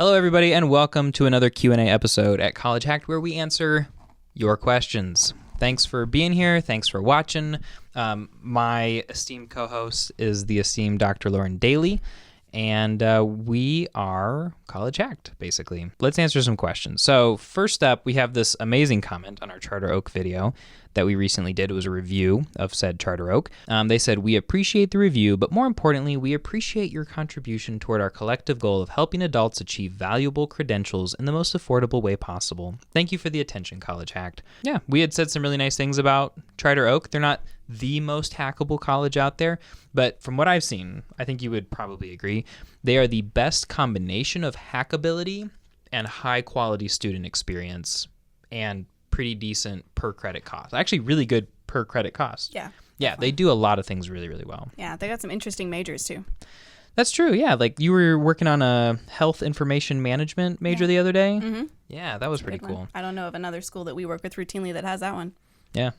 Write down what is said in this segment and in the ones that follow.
Hello, everybody, and welcome to another Q&A episode at College Hacked, where we answer your questions. Thanks for being here. Thanks for watching. My esteemed co-host is the esteemed Dr. Lauren Daly, and we are College Hacked, basically. Let's answer some questions. So first up, we have this amazing comment on our Charter Oak video that we recently did. It was a review of said Charter Oak. They said, "We appreciate the review, but more importantly, we appreciate your contribution toward our collective goal of helping adults achieve valuable credentials in the most affordable way possible. Thank you for the attention, College Hacked." Yeah, we had said some really nice things about Charter Oak. They're not the most hackable college out there, but from what I've seen, I think you would probably agree, they are the best combination of hackability and high quality student experience and pretty decent per credit cost. Actually, really good per credit cost. Yeah. Yeah, they do a lot of things really, really well. Yeah, they got some interesting majors too. That's true. Yeah, like you were working on a health information management major the other day. Mm-hmm. Yeah, that was pretty cool. I don't know of another school that we work with routinely that has that one. Yeah,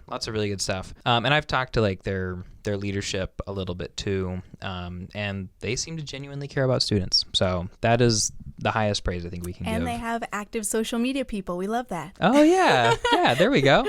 lots of really good stuff. And I've talked to like their leadership a little bit too, and they seem to genuinely care about students. So that is the highest praise I think we can give. And they have active social media people. We love that. Oh yeah, there we go.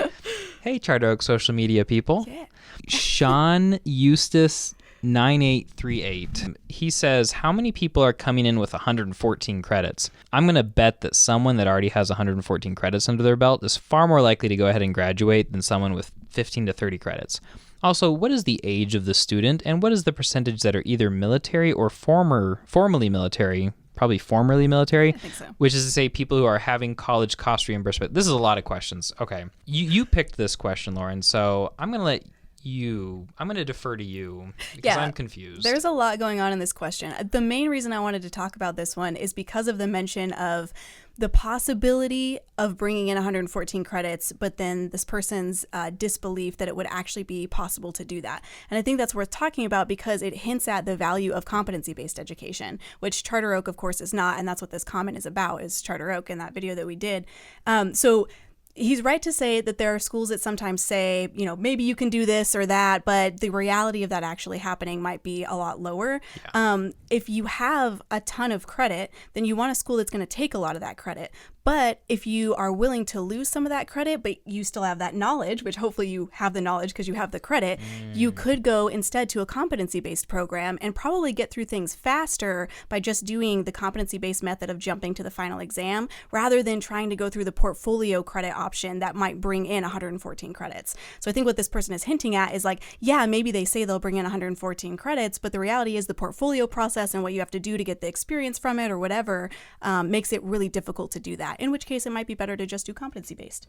Hey, Charter Oak social media people. Yeah. Sean Eustace 9838. He says, "How many people are coming in with 114 credits? I'm going to bet that someone that already has 114 credits under their belt is far more likely to go ahead and graduate than someone with 15 to 30 credits. Also, what is the age of the student, and what is the percentage that are either military or formerly military?" Probably formerly military, I think so. Which is to say people who are having college cost reimbursement. This is a lot of questions. Okay. You picked this question, Lauren, so I'm going to defer to you because I'm confused. There's a lot going on in this question. The main reason I wanted to talk about this one is because of the mention of the possibility of bringing in 114 credits, but then this person's disbelief that it would actually be possible to do that. And I think that's worth talking about because it hints at the value of competency-based education, which Charter Oak, of course, is not. And that's what this comment is about, is Charter Oak in that video that we did. So he's right to say that there are schools that sometimes say, maybe you can do this or that, but the reality of that actually happening might be a lot lower. Yeah. If you have a ton of credit, then you want a school that's going to take a lot of that credit. But if you are willing to lose some of that credit, but you still have that knowledge, which hopefully you have the knowledge because you have the credit, you could go instead to a competency-based program and probably get through things faster by just doing the competency-based method of jumping to the final exam rather than trying to go through the portfolio credit option that might bring in 114 credits. So I think what this person is hinting at is like, yeah, maybe they say they'll bring in 114 credits, but the reality is the portfolio process and what you have to do to get the experience from it or whatever makes it really difficult to do that. In which case, it might be better to just do competency-based.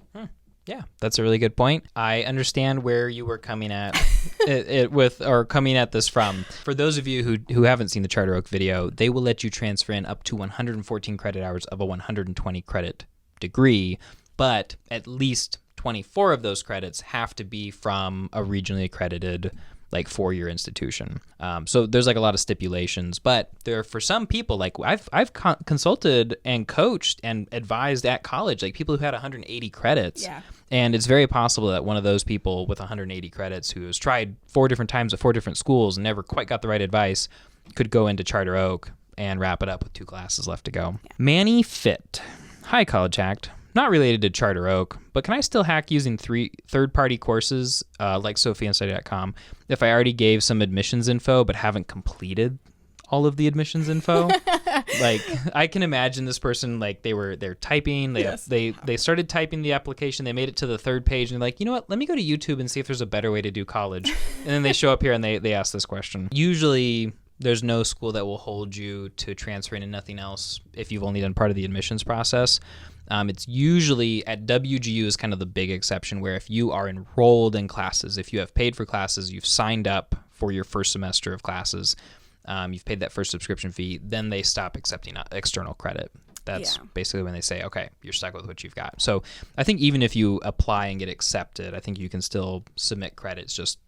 Yeah, that's a really good point. I understand where you were coming at coming at this from. For those of you who haven't seen the Charter Oak video, they will let you transfer in up to 114 credit hours of a 120 credit degree, but at least 24 of those credits have to be from a regionally accredited like 4-year institution. So there's like a lot of stipulations, but there for some people, like I've consulted and coached and advised at college, like people who had 180 credits. Yeah. And it's very possible that one of those people with 180 credits who has tried 4 different times at 4 different schools and never quite got the right advice could go into Charter Oak and wrap it up with 2 classes left to go. Yeah. Manny Fit. Hi, College Hacked. Not related to Charter Oak, but can I still hack using third-party courses like SophiaandStudy.com if I already gave some admissions info but haven't completed all of the admissions info? Like, I can imagine this person, like, they're typing, they started typing the application, they made it to the 3rd page, and they're like, you know what, let me go to YouTube and see if there's a better way to do college. And then they show up here and they ask this question. Usually, there's no school that will hold you to transferring and nothing else if you've only done part of the admissions process. It's usually at WGU is kind of the big exception where if you are enrolled in classes, if you have paid for classes, you've signed up for your first semester of classes, you've paid that first subscription fee, then they stop accepting external credit. That's basically when they say, okay, you're stuck with what you've got. So I think even if you apply and get accepted, I think you can still submit credits, just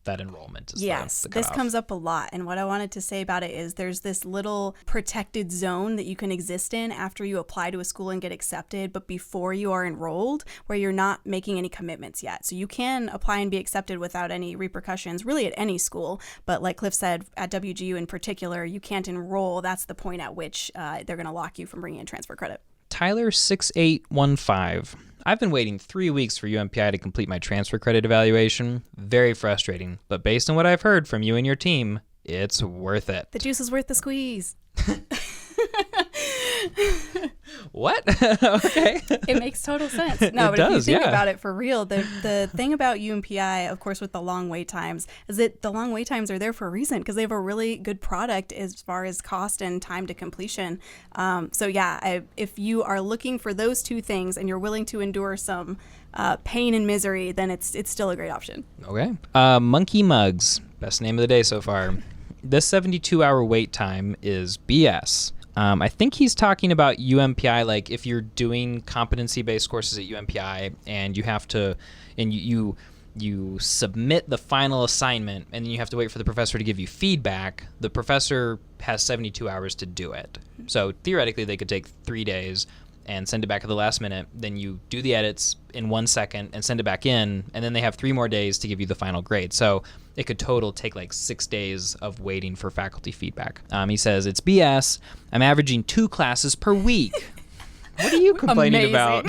that enrollment is yes, the this cutoff. comes up a lot. And what I wanted to say about it is there's this little protected zone that you can exist in after you apply to a school and get accepted, but before you are enrolled, where you're not making any commitments yet. So you can apply and be accepted without any repercussions, really at any school. But like Cliff said, at WGU in particular, you can't enroll. That's the point at which they're going to lock you from bringing in transfer credit. Tyler6815. I've been waiting 3 weeks for UMPI to complete my transfer credit evaluation. Very frustrating, but based on what I've heard from you and your team, it's worth it. The juice is worth the squeeze. What? Okay. It makes total sense. No, It but does, if you think yeah. about it for real, the thing about UMPI, of course, with the long wait times, is that the long wait times are there for a reason because they have a really good product as far as cost and time to completion. So yeah, if you are looking for those two things and you're willing to endure some pain and misery, then it's still a great option. Okay. Monkey Mugs. Best name of the day so far. This 72-hour wait time is BS. I think he's talking about UMPI, like if you're doing competency-based courses at UMPI and you have to, and you submit the final assignment and then you have to wait for the professor to give you feedback, the professor has 72 hours to do it. So theoretically, they could take 3 days and send it back at the last minute. Then you do the edits in 1 second and send it back in, and then they have 3 more days to give you the final grade. So it could total take like 6 days of waiting for faculty feedback. He says, it's BS. I'm averaging 2 classes per week. What are you complaining about?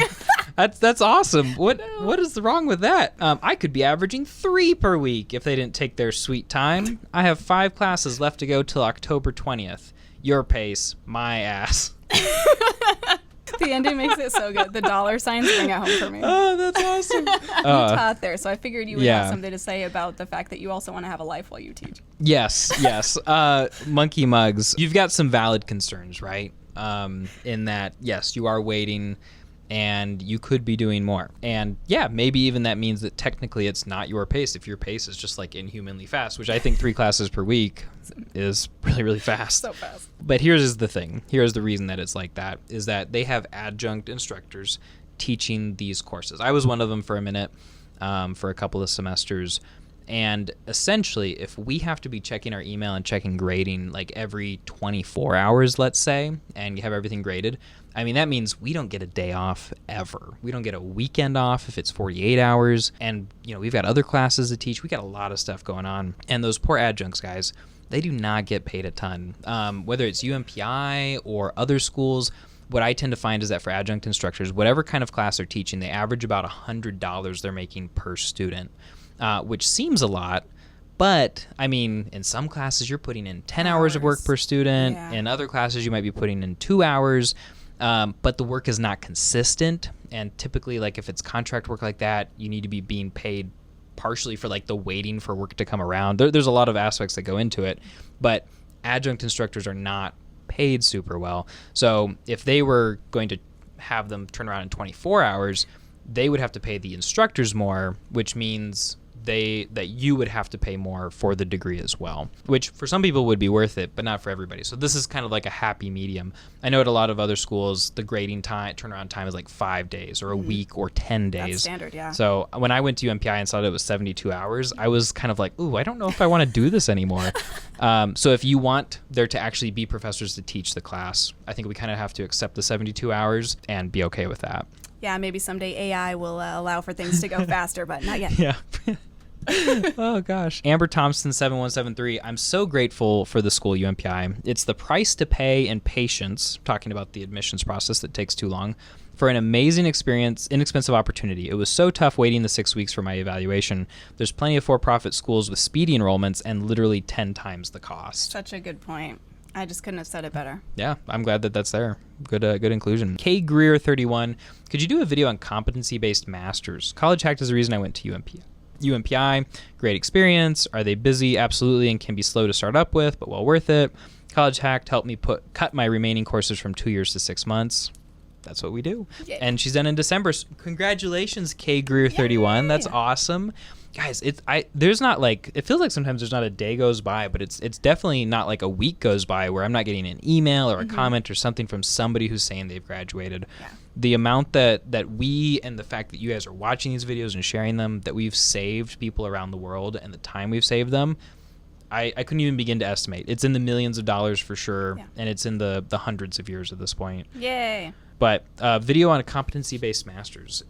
That's awesome. What is wrong with that? I could be averaging 3 per week if they didn't take their sweet time. I have 5 classes left to go till October 20th. Your pace, my ass. The ending makes it so good. The dollar signs bring it home for me. Oh, that's awesome. You taught there, so I figured you would yeah. have something to say about the fact that you also want to have a life while you teach. Yes. Monkey Mugs. You've got some valid concerns, right? In that, yes, you are waiting and you could be doing more. And yeah, maybe even that means that technically it's not your pace. If your pace is just like inhumanly fast, which I think 3 classes per week is really, really fast. So fast. But here's the thing. Here's the reason that it's like that, is that they have adjunct instructors teaching these courses. I was one of them for a minute, for a couple of semesters. And essentially, if we have to be checking our email and checking grading like every 24 hours, let's say, and you have everything graded, I mean, that means we don't get a day off ever. We don't get a weekend off if it's 48 hours. And, you know, we've got other classes to teach. We got a lot of stuff going on. And those poor adjuncts, guys, they do not get paid a ton. Whether it's UMPI or other schools, what I tend to find is that for adjunct instructors, whatever kind of class they're teaching, they average about $100 they're making per student, which seems a lot. But, I mean, in some classes, you're putting in 10 hours of work per student. Yeah. In other classes, you might be putting in 2 hours. But the work is not consistent. And typically, like if it's contract work like that, you need to be being paid partially for like the waiting for work to come around. There's a lot of aspects that go into it. But adjunct instructors are not paid super well. So if they were going to have them turn around in 24 hours, they would have to pay the instructors more, which means that you would have to pay more for the degree as well, which for some people would be worth it, but not for everybody. So this is kind of like a happy medium. I know at a lot of other schools, the grading time, turnaround time is like 5 days or a week or 10 days. That's standard, yeah. So when I went to UMPI and saw that it was 72 hours, I was kind of like, ooh, I don't know if I want to do this anymore. So if you want there to actually be professors to teach the class, I think we kind of have to accept the 72 hours and be okay with that. Yeah, maybe someday AI will allow for things to go faster, but not yet. Yeah. Oh gosh. Amber Thompson 7173. I'm so grateful for the school UMPI. It's the price to pay and patience, talking about the admissions process that takes too long, for an amazing experience, inexpensive opportunity. It was so tough waiting the 6 weeks for my evaluation. There's plenty of for-profit schools with speedy enrollments and literally 10 times the cost. Such a good point. I just couldn't have said it better. Yeah, I'm glad that that's there. Good inclusion. K Greer 31. Could you do a video on competency-based masters? College Hacked is the reason I went to UMPI, great experience. Are they busy? Absolutely, and can be slow to start up with, but well worth it. College Hacked helped me cut my remaining courses from 2 years to 6 months. That's what we do. Yay. And she's done in December. So congratulations, K Greer 31. That's awesome. Guys, there's not like, it feels like sometimes there's not a day goes by, but it's definitely not like a week goes by where I'm not getting an email or a comment or something from somebody who's saying they've graduated. Yeah. The amount that we, and the fact that you guys are watching these videos and sharing them, that we've saved people around the world and the time we've saved them, I couldn't even begin to estimate. It's in the millions of dollars for sure, and it's in the hundreds of years at this point. Yay. But video on a competency-based master's.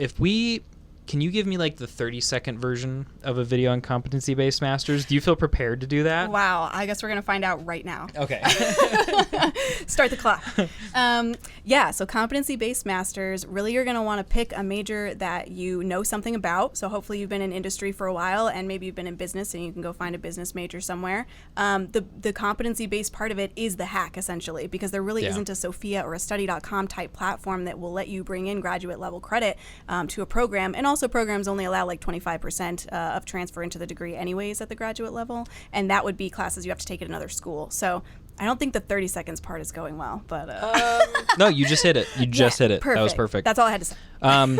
Can you give me like the 30-second version of a video on competency-based masters? Do you feel prepared to do that? Wow, I guess we're going to find out right now. Okay. Start the clock. So competency-based masters, really you're going to want to pick a major that you know something about. So hopefully you've been in industry for a while, and maybe you've been in business and you can go find a business major somewhere. The competency-based part of it is the hack, essentially, because there really isn't a Sophia or a study.com type platform that will let you bring in graduate level credit to a program. And also programs only allow like 25% of transfer into the degree anyways at the graduate level, and that would be classes you have to take at another school. So I don't think the 30 seconds part is going well, but no, you just hit it. You just hit it. Perfect. That was perfect. That's all I had to say.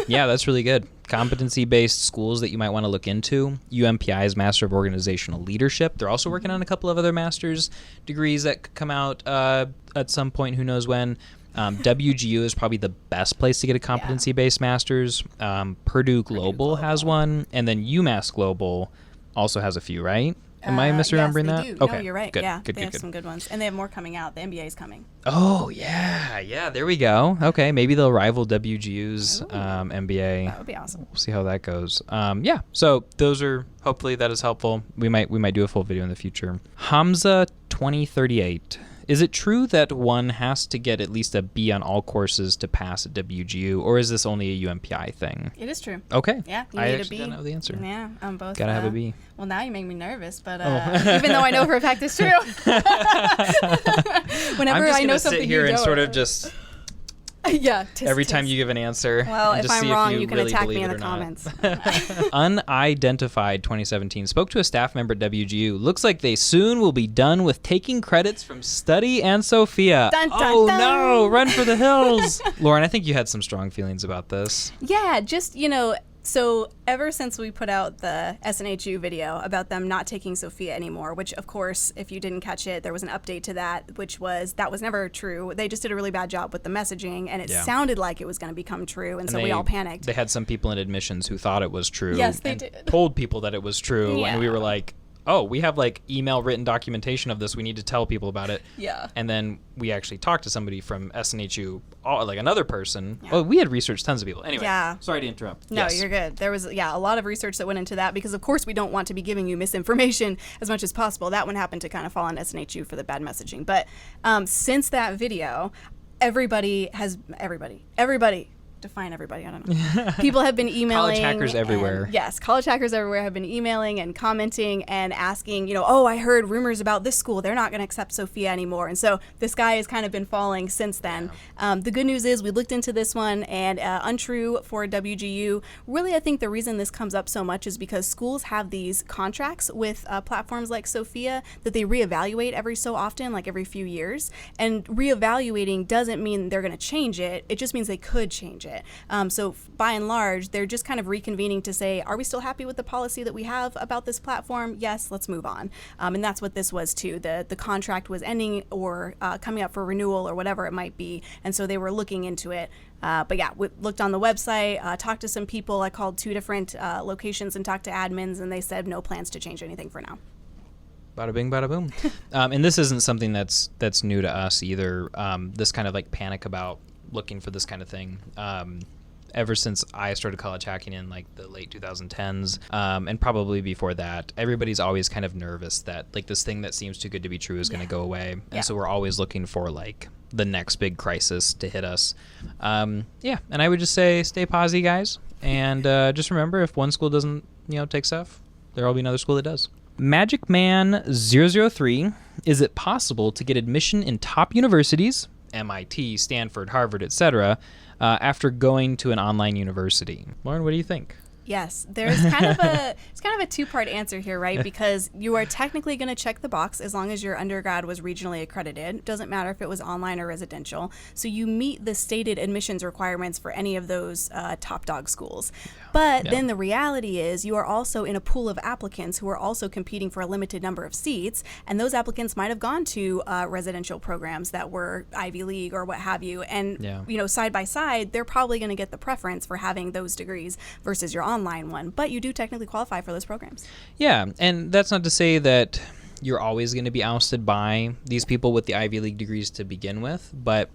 Yeah, that's really good. Competency-based schools that you might want to look into. UMPI's Master of Organizational Leadership. They're also working on a couple of other master's degrees that could come out at some point, who knows when. WGU is probably the best place to get a competency-based master's. Purdue Global has one, and then UMass Global also has a few, right? Am I misremembering yes, that? they do. Okay, No, you're right. Good, yeah, good, they have good. some good ones, and they have more coming out. The MBA is coming. Oh yeah, there we go. Okay, maybe they'll rival WGU's MBA. That would be awesome. We'll see how that goes. Yeah, so those are, hopefully that is helpful. We might do a full video in the future. Hamza 2038. Is it true that one has to get at least a B on all courses to pass at WGU, or is this only a UMPI thing? It is true. Okay. Yeah, you I need a actually B. don't know the answer. Yeah, on both. Gotta have a B. Well, now you make me nervous, but Oh. even though I know for a fact it's true. Whenever I'm just I know gonna something sit here you and don't. sort of just every time you give an answer. Well, and if just I'm see wrong, if you can really attack me believe in it the or not. comments. Unidentified 2017 spoke to a staff member at WGU. Looks like they soon will be done with taking credits from Study and Sophia. Dun, dun, Oh dun. no, run for the hills. Lauren, I think you had some strong feelings about this. Yeah, just, so ever since we put out the SNHU video about them not taking Sophia anymore, which of course, if you didn't catch it, there was an update to that, which was, that was never true. They just did a really bad job with the messaging, and it sounded like it was going to become true, and so we all panicked. They had some people in admissions who thought it was true. Yes, they and did. Told people that it was true, Yeah. and we were like, oh, we have like email written documentation of this. We need to tell people about it. Yeah. And then we actually talked to somebody from SNHU, like another person. Yeah. Oh, we had researched tons of people. Anyway, Yeah. sorry to interrupt. No, Yes. you're good. There was, a lot of research that went into that because, of course, we don't want to be giving you misinformation as much as possible. That one happened to kind of fall on SNHU for the bad messaging. But since that video, everybody, define everybody, I don't know. People have been emailing. College hackers everywhere. Yes, college hackers everywhere have been emailing and commenting and asking, oh, I heard rumors about this school. They're not going to accept Sophia anymore. And so this guy has kind of been falling since then. The good news is we looked into this one, and untrue for WGU. Really, I think the reason this comes up so much is because schools have these contracts with platforms like Sophia that they reevaluate every so often, like every few years. And reevaluating doesn't mean they're going to change it. It just means they could change it. So by and large, they're just kind of reconvening to say, are we still happy with the policy that we have about this platform? Yes, let's move on. And that's what this was too. The contract was ending or coming up for renewal or whatever it might be. And so they were looking into it. But yeah, we looked on the website, talked to some people. I called 2 different locations and talked to admins, and they said no plans to change anything for now. Bada bing, bada boom. And this isn't something that's new to us either. This kind of like panic about looking for this kind of thing. Ever since I started college hacking in like the late 2010s, and probably before that, everybody's always kind of nervous that like this thing that seems too good to be true is going to go away. And so we're always looking for like the next big crisis to hit us. And I would just say stay posy, guys. And just remember, if one school doesn't, take stuff, there will be another school that does. Magic Man 003, is it possible to get admission in top universities, MIT, Stanford, Harvard, etc., after going to an online university? Lauren, what do you think? Yes, there's kind of a two-part answer here, right? Because you are technically going to check the box as long as your undergrad was regionally accredited. Doesn't matter if it was online or residential. So you meet the stated admissions requirements for any of those top dog schools. But then the reality is you are also in a pool of applicants who are also competing for a limited number of seats, and those applicants might have gone to residential programs that were Ivy League or what have you. And side by side, they're probably going to get the preference for having those degrees versus your online one. But you do technically qualify for those programs. Yeah, and that's not to say that you're always going to be ousted by these people with the Ivy League degrees to begin with, but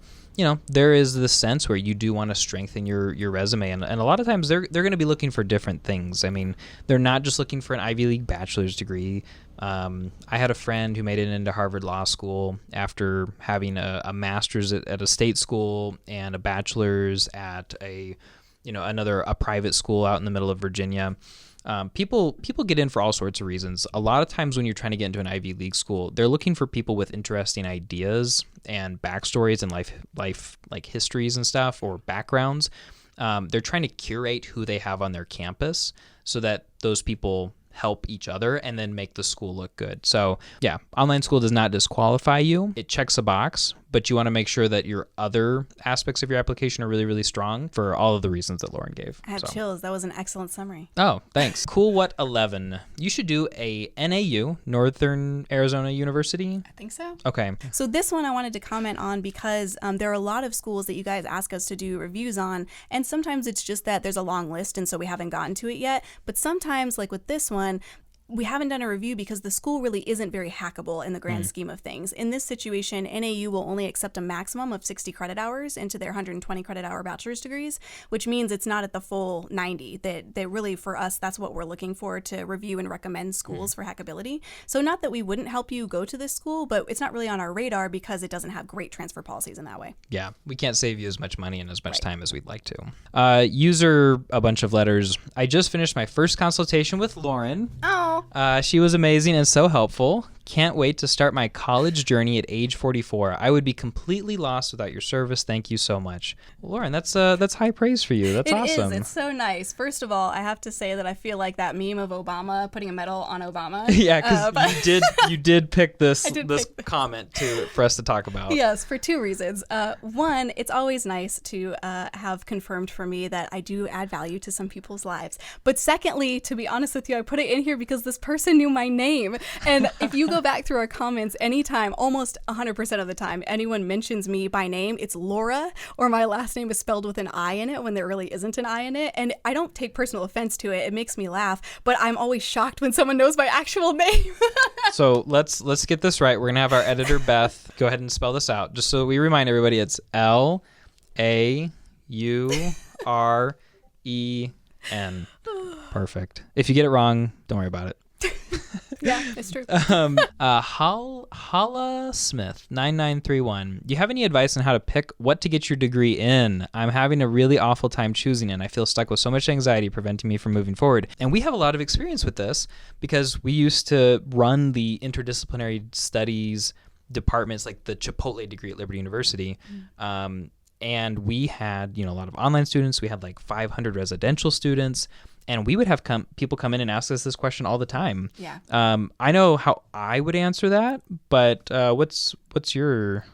there is this sense where you do want to strengthen your resume, and a lot of times they're going to be looking for different things. I mean, they're not just looking for an Ivy League bachelor's degree. I had a friend who made it into Harvard Law School after having a master's at a state school and a bachelor's at a private school out in the middle of Virginia. People get in for all sorts of reasons. A lot of times when you're trying to get into an Ivy League school, they're looking for people with interesting ideas and backstories and life like histories and stuff or backgrounds. They're trying to curate who they have on their campus so that those people help each other and then make the school look good. So yeah, online school does not disqualify you. It checks a box, but you want to make sure that your other aspects of your application are really, really strong for all of the reasons that Lauren gave. I have chills. That was an excellent summary. Oh, thanks. Cool. What 11? You should do a NAU, Northern Arizona University. I think so. Okay. So this one I wanted to comment on because there are a lot of schools that you guys ask us to do reviews on, and sometimes it's just that there's a long list and so we haven't gotten to it yet. But sometimes, like with this one, we haven't done a review because the school really isn't very hackable in the grand scheme of things. In this situation, NAU will only accept a maximum of 60 credit hours into their 120 credit hour bachelor's degrees, which means it's not at the full 90. That really, for us, that's what we're looking for to review and recommend schools for hackability. So not that we wouldn't help you go to this school, but it's not really on our radar because it doesn't have great transfer policies in that way. Yeah, we can't save you as much money and as much time as we'd like to. User, a bunch of letters. I just finished my first consultation with Lauren. Oh. She was amazing and so helpful. Can't wait to start my college journey at age 44. I would be completely lost without your service. Thank you so much. Well, Lauren, that's high praise for you. That's awesome. It is. It's so nice. First of all, I have to say that I feel like that meme of Obama putting a medal on Obama. Yeah, because you did pick this comment for us to talk about. Yes, for two reasons. One, it's always nice to have confirmed for me that I do add value to some people's lives. But secondly, to be honest with you, I put it in here because this person knew my name. And if you go back through our comments anytime, almost 100% of the time, anyone mentions me by name, it's Laura, or my last name is spelled with an I in it when there really isn't an I in it. And I don't take personal offense to it. It makes me laugh, but I'm always shocked when someone knows my actual name. So let's get this right. We're going to have our editor, Beth, go ahead and spell this out. Just so we remind everybody, it's Laurren. Perfect. If you get it wrong, don't worry about it. Yeah, it's true. Hala Smith 9931. Do you have any advice on how to pick what to get your degree in? I'm having a really awful time choosing, and I feel stuck with so much anxiety preventing me from moving forward. And we have a lot of experience with this because we used to run the interdisciplinary studies departments, like the Chipotle degree at Liberty University. And we had, a lot of online students. We had like 500 residential students. And we would have people come in and ask us this question all the time. Yeah. I know how I would answer that, but what's your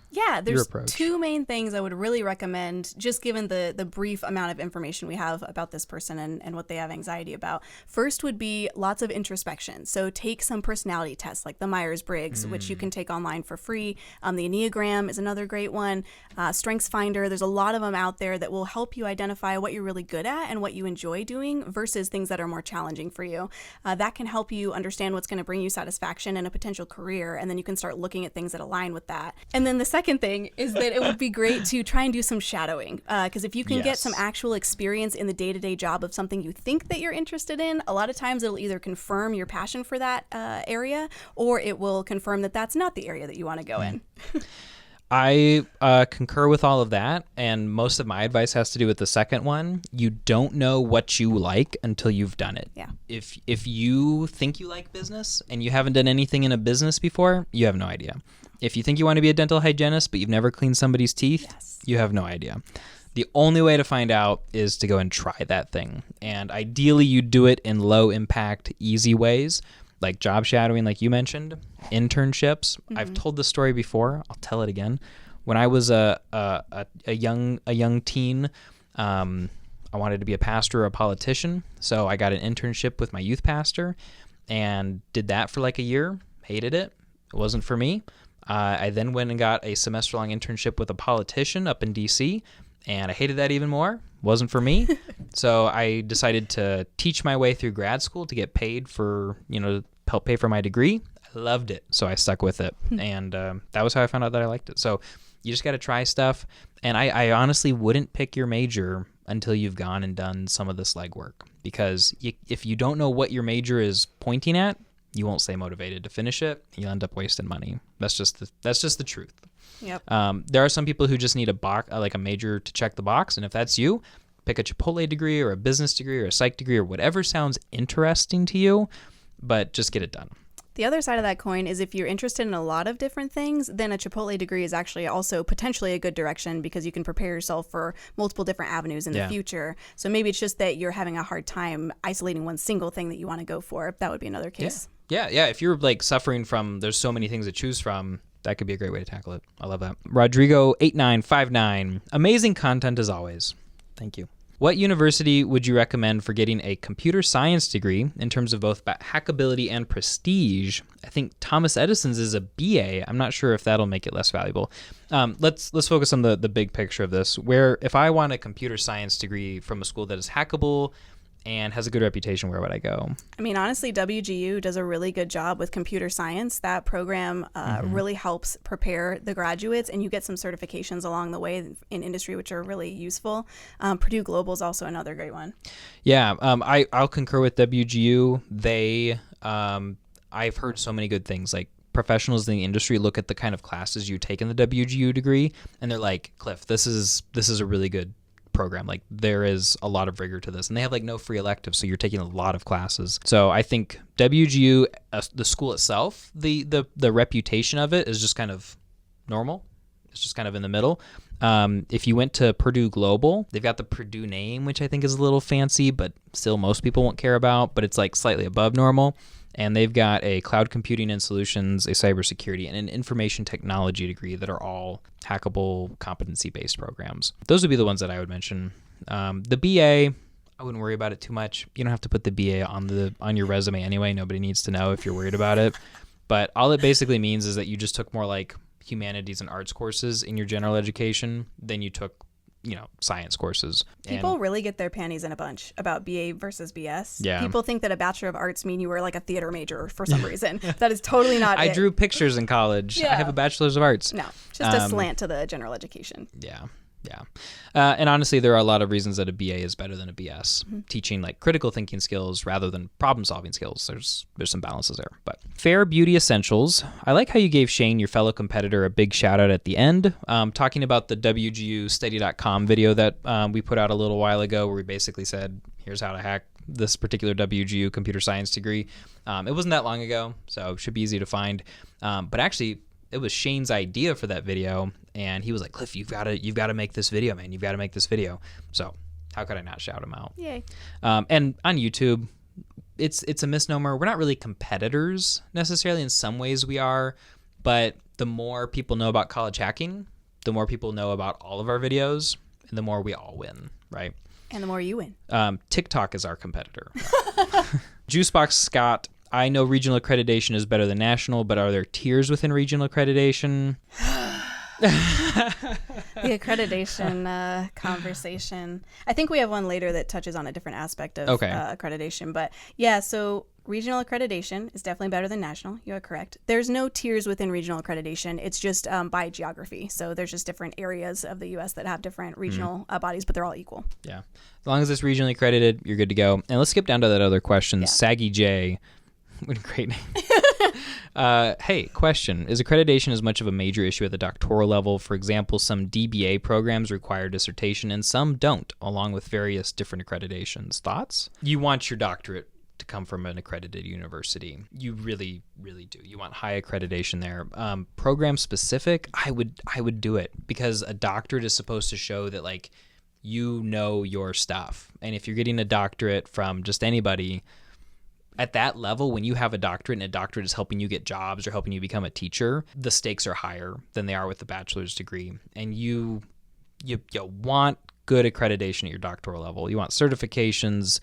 there's approach? Two main things I would really recommend, just given the brief amount of information we have about this person and what they have anxiety about. First would be lots of introspection. So take some personality tests like the Myers-Briggs, which you can take online for free. The Enneagram is another great one. StrengthsFinder, there's a lot of them out there that will help you identify what you're really good at and what you enjoy doing versus things that are more challenging for you. That can help you understand what's going to bring you satisfaction in a potential career, and then you can start looking at things that align with that. And then the second thing is that it would be great to try and do some shadowing, because if you can get some actual experience in the day-to-day job of something you think that you're interested in, a lot of times it'll either confirm your passion for that area, or it will confirm that that's not the area that you want to go in. I concur with all of that, and most of my advice has to do with the second one. You don't know what you like until you've done it. Yeah. If you think you like business and you haven't done anything in a business before, you have no idea. If you think you want to be a dental hygienist but you've never cleaned somebody's teeth, you have no idea. The only way to find out is to go and try that thing. And ideally, you do it in low impact, easy ways, like job shadowing, like you mentioned, internships. I've told this story before. I'll tell it again. When I was a young teen, I wanted to be a pastor or a politician. So I got an internship with my youth pastor and did that for like a year. Hated it. It wasn't for me. I then went and got a semester-long internship with a politician up in D.C., and I hated that even more. Wasn't for me. So I decided to teach my way through grad school to get paid for, to help pay for my degree. I loved it, so I stuck with it. And that was how I found out that I liked it. So you just got to try stuff. And I honestly wouldn't pick your major until you've gone and done some of this legwork. Because if you don't know what your major is pointing at, you won't stay motivated to finish it. You'll end up wasting money. That's just the truth. Yep. There are some people who just need a major to check the box, and if that's you, pick a Chipotle degree or a business degree or a psych degree or whatever sounds interesting to you, but just get it done. The other side of that coin is if you're interested in a lot of different things, then a Chipotle degree is actually also potentially a good direction because you can prepare yourself for multiple different avenues in the future. So maybe it's just that you're having a hard time isolating one single thing that you want to go for. That would be another case. Yeah. If you're suffering from, there's so many things to choose from, that could be a great way to tackle it. I love that. Rodrigo8959, amazing content as always. Thank you. What university would you recommend for getting a computer science degree in terms of both hackability and prestige? I think Thomas Edison's is a BA. I'm not sure if that'll make it less valuable. Let's focus on the big picture of this, where if I want a computer science degree from a school that is hackable and has a good reputation, where would I go? I mean, honestly, WGU does a really good job with computer science. That program really helps prepare the graduates, and you get some certifications along the way in industry, which are really useful. Purdue Global is also another great one. Yeah, I'll concur with WGU. I've heard so many good things. Like, professionals in the industry look at the kind of classes you take in the WGU degree, and they're like, Cliff, this is a really good program. Like, there is a lot of rigor to this, and they have no free electives, so you're taking a lot of classes. So I think WGU, the school itself, the reputation of it is just kind of normal. It's just kind of in the middle. If you went to Purdue Global, they've got the Purdue name, which I think is a little fancy, but still most people won't care about, but it's slightly above normal. And they've got a cloud computing and solutions, a cybersecurity, and an information technology degree that are all hackable, competency-based programs. Those would be the ones that I would mention. The BA, I wouldn't worry about it too much. You don't have to put the BA on your resume anyway. Nobody needs to know if you're worried about it. But all it basically means is that you just took more humanities and arts courses in your general education than you took science courses. People really get their panties in a bunch about BA versus BS. Yeah. People think that a Bachelor of Arts mean you were a theater major for some reason. That is totally not it. I drew pictures in college. Yeah. I have a Bachelor's of Arts. No, just a slant to the general education. Yeah. And honestly, there are a lot of reasons that a BA is better than a BS. Mm-hmm. Teaching critical thinking skills rather than problem solving skills. There's some balances there. But Fair Beauty Essentials. I like how you gave Shane, your fellow competitor, a big shout out at the end. Talking about the WGUstudy.com video that we put out a little while ago, where we basically said, here's how to hack this particular WGU computer science degree. It wasn't that long ago, so it should be easy to find. But actually, it was Shane's idea for that video, and he was like, Cliff, you've got to make this video, man. You've got to make this video. So how could I not shout him out? Yay. And on YouTube, it's a misnomer. We're not really competitors necessarily. In some ways we are, but the more people know about college hacking, the more people know about all of our videos, and the more we all win, right? And the more you win. TikTok is our competitor. Juicebox Scott, I know regional accreditation is better than national, but are there tiers within regional accreditation? The accreditation conversation. I think we have one later that touches on a different aspect of accreditation. But yeah, so regional accreditation is definitely better than national. You are correct. There's no tiers within regional accreditation. It's just by geography. So there's just different areas of the U.S. that have different regional bodies, but they're all equal. Yeah. As long as it's regionally accredited, you're good to go. And let's skip down to that other question. Yeah. Saggy J. What a great name. Hey, question. Is accreditation as much of a major issue at the doctoral level? For example, some DBA programs require dissertation and some don't, along with various different accreditations. Thoughts? You want your doctorate to come from an accredited university. You really, really do. You want high accreditation there. Program specific, I would do it, because a doctorate is supposed to show that you know your stuff. And if you're getting a doctorate from just anybody, at that level, when you have a doctorate and a doctorate is helping you get jobs or helping you become a teacher, the stakes are higher than they are with the bachelor's degree. And you want good accreditation at your doctoral level. You want certifications.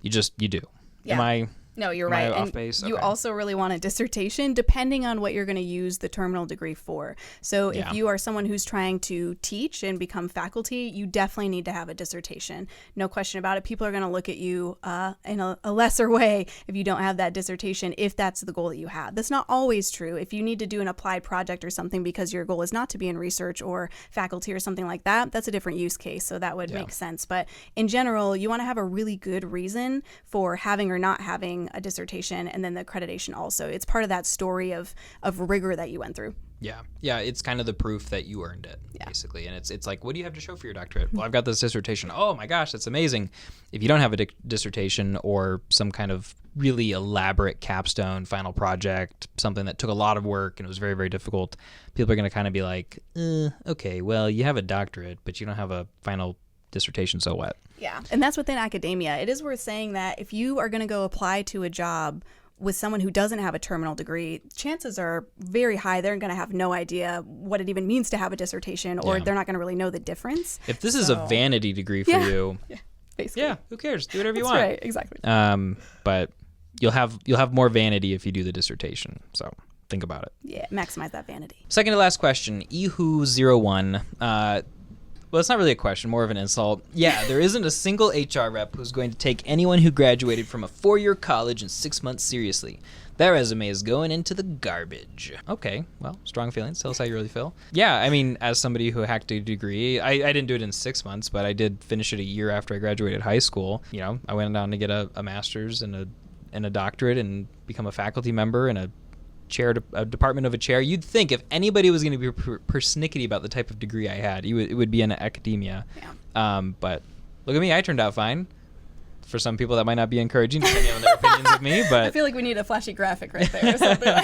You do. Yeah. No, you're right. Off And base? you Okay. also really want a dissertation depending on what you're going to use the terminal degree for. So Yeah. if you are someone who's trying to teach and become faculty, you definitely need to have a dissertation. No question about it. People are going to look at you in a lesser way if you don't have that dissertation, if that's the goal that you have. That's not always true. If you need to do an applied project or something because your goal is not to be in research or faculty or something like that, that's a different use case. So that would make sense. But in general, you want to have a really good reason for having or not having a dissertation, and then the accreditation also. It's part of that story of rigor that you went through. Yeah. It's kind of the proof that you earned it, basically. And it's like, what do you have to show for your doctorate? Well, I've got this dissertation. Oh my gosh, that's amazing. If you don't have a dissertation or some kind of really elaborate capstone final project, something that took a lot of work and it was very, very difficult, people are going to kind of be like, okay, well, you have a doctorate, but you don't have a final dissertation, so what? Yeah, and that's within academia. It is worth saying that if you are going to go apply to a job with someone who doesn't have a terminal degree, chances are very high they're going to have no idea what it even means to have a dissertation, or they're not going to really know the difference. If this is a vanity degree for you, basically. who cares? Do whatever you That's want. right, exactly. But you'll have more vanity if you do the dissertation. So think about it. Yeah, maximize that vanity. Second to last question, Ehu01. Well, it's not really a question, more of an insult. Yeah, there isn't a single HR rep who's going to take anyone who graduated from a 4-year college in 6 months seriously. That resume is going into the garbage. Okay, well, strong feelings. Tell us how you really feel. Yeah, I mean, as somebody who hacked a degree, I didn't do it in 6 months, but I did finish it a year after I graduated high school. You know, I went on to get a master's and a doctorate and become a faculty member and a department of a chair. You'd think if anybody was going to be persnickety about the type of degree I had, it would be in academia. Yeah. But look at me, I turned out fine. For some people, that might not be encouraging, depending on their opinions of me. But I feel like we need a flashy graphic right there or something.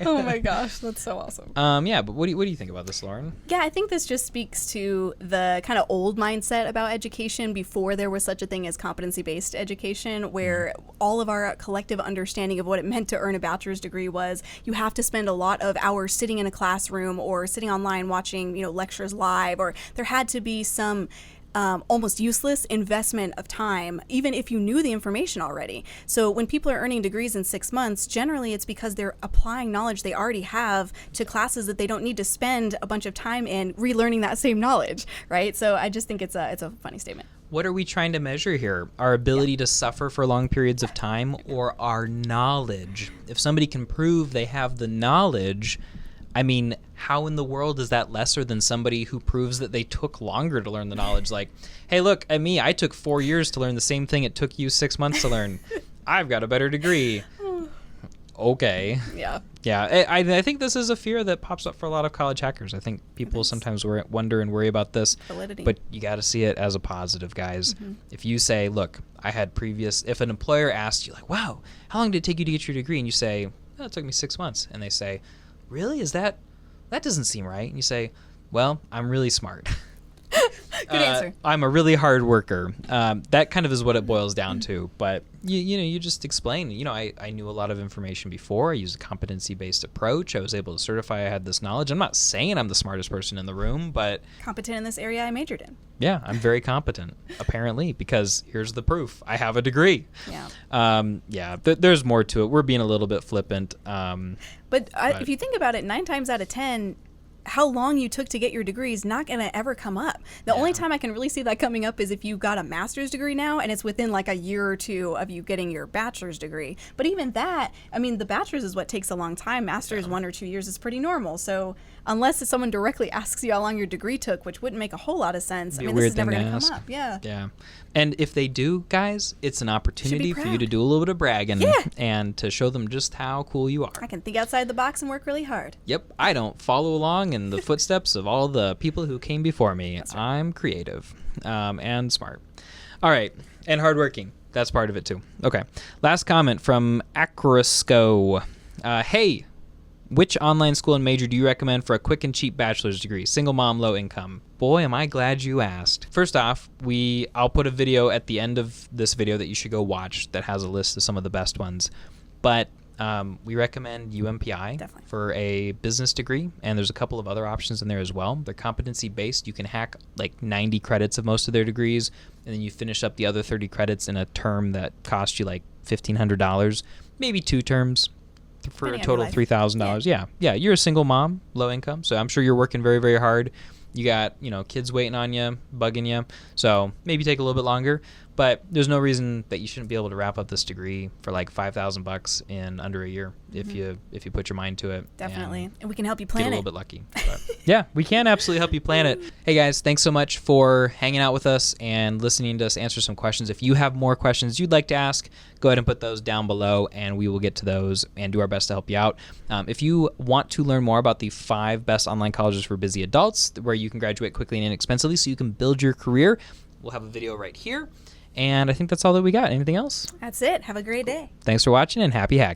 Oh my gosh, that's so awesome. Yeah, but what do you think about this, Lauren? Yeah, I think this just speaks to the kind of old mindset about education before there was such a thing as competency-based education, where all of our collective understanding of what it meant to earn a bachelor's degree was you have to spend a lot of hours sitting in a classroom or sitting online watching, lectures live, or there had to be some almost useless investment of time, even if you knew the information already. So when people are earning degrees in 6 months, generally it's because they're applying knowledge they already have to classes that they don't need to spend a bunch of time in relearning that same knowledge, right? So I just think it's a funny statement. What are we trying to measure here? Our ability to suffer for long periods of time, or our knowledge? If somebody can prove they have the knowledge, I mean, how in the world is that lesser than somebody who proves that they took longer to learn the knowledge? Like, hey, look at me. I took 4 years to learn the same thing it took you 6 months to learn. I've got a better degree. Okay. Yeah. Yeah, I think this is a fear that pops up for a lot of college hackers. I think people sometimes wonder and worry about this. Validity. But you got to see it as a positive, guys. If you say, look, if an employer asks you, like, wow, how long did it take you to get your degree? And you say, oh, it took me 6 months. And they say, really? That doesn't seem right. And you say, well, I'm really smart. Good answer. I'm a really hard worker. That kind of is what it boils down to. But you just explain. I knew a lot of information before. I used a competency-based approach. I was able to certify I had this knowledge. I'm not saying I'm the smartest person in the room, but Competent in this area I majored in. yeah, I'm very competent, apparently, because here's the proof. I have a degree. Yeah. There's more to it. We're being a little bit flippant. But if you think about it, 9 times out of 10, how long you took to get your degree is not going to ever come up. The only time I can really see that coming up is if you got a master's degree now and it's within like a year or two of you getting your bachelor's degree. But even that, I mean, the bachelor's is what takes a long time. Master's 1 or 2 years is pretty normal. So unless someone directly asks you how long your degree took, which wouldn't make a whole lot of sense, I mean, this is never going to come up. Yeah. Yeah. And if they do, guys, it's an opportunity for you proud. to do a little bit of bragging Yeah. and to show them just how cool you are. I can think outside the box and work really hard. Yep, I don't follow along in the footsteps of all the people who came before me. Right. I'm creative and smart. All right, and hardworking. That's part of it too. Okay, last comment from Acrosco. Hey, Which online school and major do you recommend for a quick and cheap bachelor's degree? Single mom, low income. Boy, am I glad you asked. First off, I'll put a video at the end of this video that you should go watch that has a list of some of the best ones. But we recommend UMPI Definitely. for a business degree, and there's a couple of other options in there as well. They're competency-based. You can hack like 90 credits of most of their degrees, and then you finish up the other 30 credits in a term that costs you like $1,500, maybe 2 terms for a Depending on total your of life. $3,000. Yeah, you're a single mom, low income, so I'm sure you're working very, very hard. You got, kids waiting on you, bugging you, so maybe take a little bit longer. But there's no reason that you shouldn't be able to wrap up this degree for like $5,000 in under a year if you put your mind to it. Definitely. And we can help you Get a plan little it. bit lucky. But yeah, we can absolutely help you plan it. Hey guys, thanks so much for hanging out with us and listening to us answer some questions. If you have more questions you'd like to ask, go ahead and put those down below and we will get to those and do our best to help you out. If you want to learn more about the 5 best online colleges for busy adults where you can graduate quickly and inexpensively so you can build your career, we'll have a video right here. And I think that's all that we got. Anything else? That's it. Have a great day. Thanks for watching and happy hacking.